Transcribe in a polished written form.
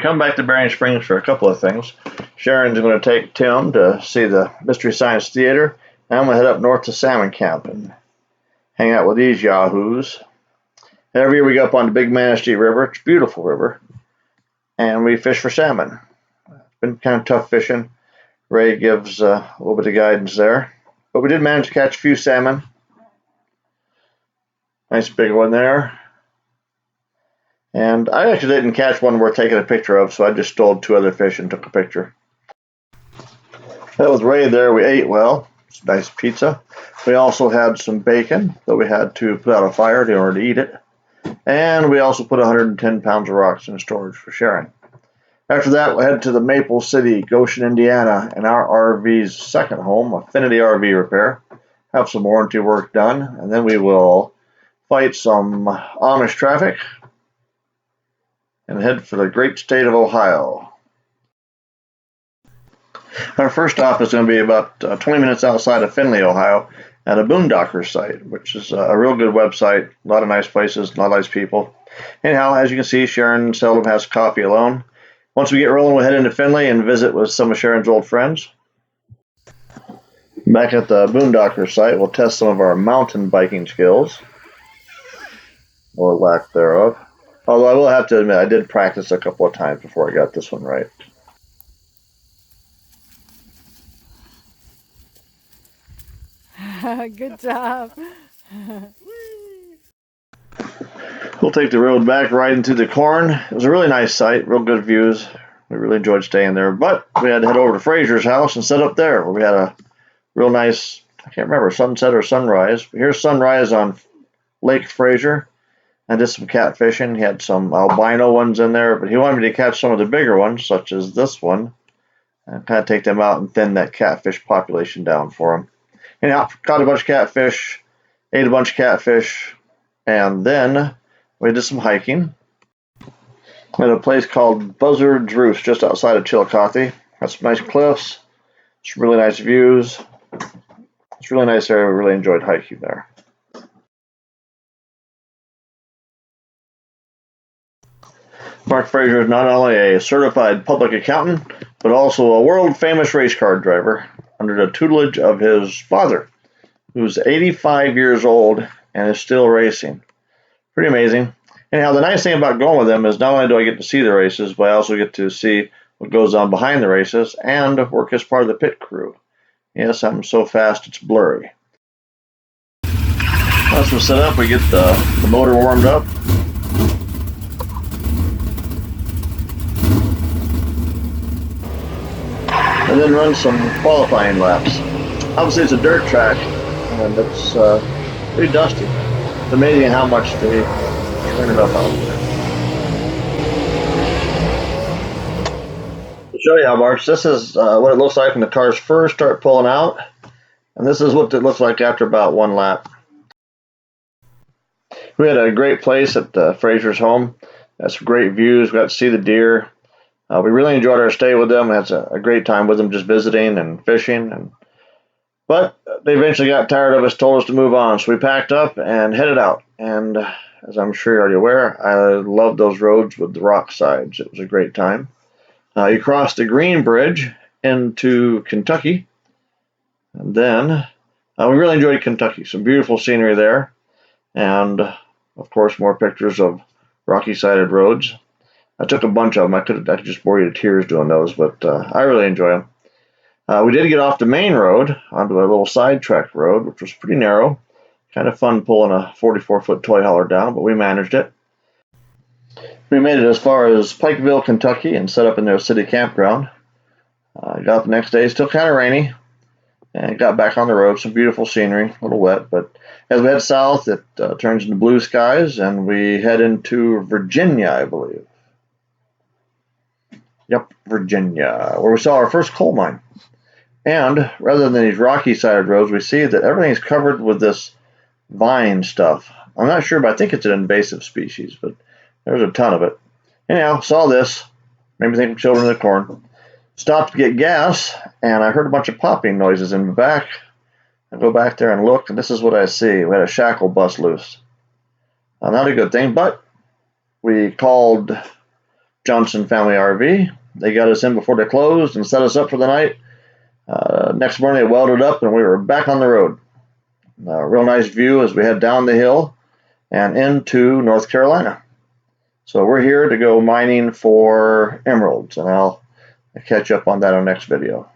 come back to Berrien Springs for a couple of things. Sharon's going to take Tim to see the Mystery Science Theater, and I'm going to head up north to Salmon Camp and hang out with these yahoos. Every year we go up on the Big Manistee River. It's a beautiful river, and we fish for salmon. It's been kind of tough fishing. Ray gives a little bit of guidance there, but we did manage to catch a few salmon. Nice big one there. And I actually didn't catch one worth taking a picture of, so I just stole 2 other fish and took a picture. That was Ray there. We ate well. It's a nice pizza. We also had some bacon that we had to put out a fire in order to eat it. And we also put 110 pounds of rocks in storage for sharing. After that, we head to the Maple City, Goshen, Indiana, and our RV's second home, Affinity RV Repair. Have some warranty work done, and then we will fight some Amish traffic and head for the great state of Ohio. Our first stop is going to be about 20 minutes outside of Findlay, Ohio, at a Boondocker site, which is a real good website. A lot of nice places, a lot of nice people. Anyhow, as you can see, Sharon seldom has coffee alone. Once we get rolling, we'll head into Findlay and visit with some of Sharon's old friends. Back at the Boondocker site, we'll test some of our mountain biking skills, or lack thereof. Although I will have to admit, I did practice a couple of times before I got this one right. Good job. We'll take the road back riding through the corn. It was a really nice site, real good views. We really enjoyed staying there, but we had to head over to Fraser's house and set up there, where we had a real nice, I can't remember, sunset or sunrise. Here's sunrise on Lake Fraser. I did some catfishing. He had some albino ones in there, but he wanted me to catch some of the bigger ones, such as this one, and kind of take them out and thin that catfish population down for him. Anyhow, caught a bunch of catfish, ate a bunch of catfish, and then we did some hiking at a place called Buzzard's Roost, just outside of Chillicothe. Got some nice cliffs, some really nice views. It's a really nice area. We really enjoyed hiking there. Mark Fraser is not only a certified public accountant, but also a world-famous race car driver under the tutelage of his father, who's 85 years old and is still racing. Pretty amazing. Anyhow, the nice thing about going with him is not only do I get to see the races, but I also get to see what goes on behind the races and work as part of the pit crew. Yes, I'm so fast it's blurry. Once we're set up, we get the motor warmed up. And then run some qualifying laps. Obviously, it's a dirt track, and it's pretty dusty. It's amazing how much they turn it up out there. To show you how much, this is what it looks like when the cars first start pulling out, and this is what it looks like after about one lap. We had a great place at Fraser's home. Had some great views. We got to see the deer. We really enjoyed our stay with them. We had a great time with them, just visiting and fishing. But they eventually got tired of us, told us to move on. So we packed up and headed out. And as I'm sure you're already aware, I love those roads with the rock sides. It was a great time. You crossed the Green Bridge into Kentucky. And then we really enjoyed Kentucky. Some beautiful scenery there. And, of course, more pictures of rocky-sided roads. I took a bunch of them. I could just bore you to tears doing those, but I really enjoy them. We did get off the main road onto a little sidetrack road, which was pretty narrow. Kind of fun pulling a 44-foot toy hauler down, but we managed it. We made it as far as Pikeville, Kentucky, and set up in their city campground. Got the next day, still kind of rainy, and got back on the road. Some beautiful scenery, a little wet, but as we head south, it turns into blue skies, and we head into Virginia, I believe. Yep, Virginia, where we saw our first coal mine. And rather than these rocky-sided roads, we see that everything's covered with this vine stuff. I'm not sure, but I think it's an invasive species, but there's a ton of it. Anyhow, saw this, made me think of children in the corn. Stopped to get gas, and I heard a bunch of popping noises in the back. I go back there and look, and this is what I see. We had a shackle bust loose. Not a good thing, but we called Johnson Family RV. They got us in before they closed and set us up for the night. Next morning, they welded up and we were back on the road. Real nice view as we head down the hill and into North Carolina. So we're here to go mining for emeralds, and I'll catch up on that on the next video.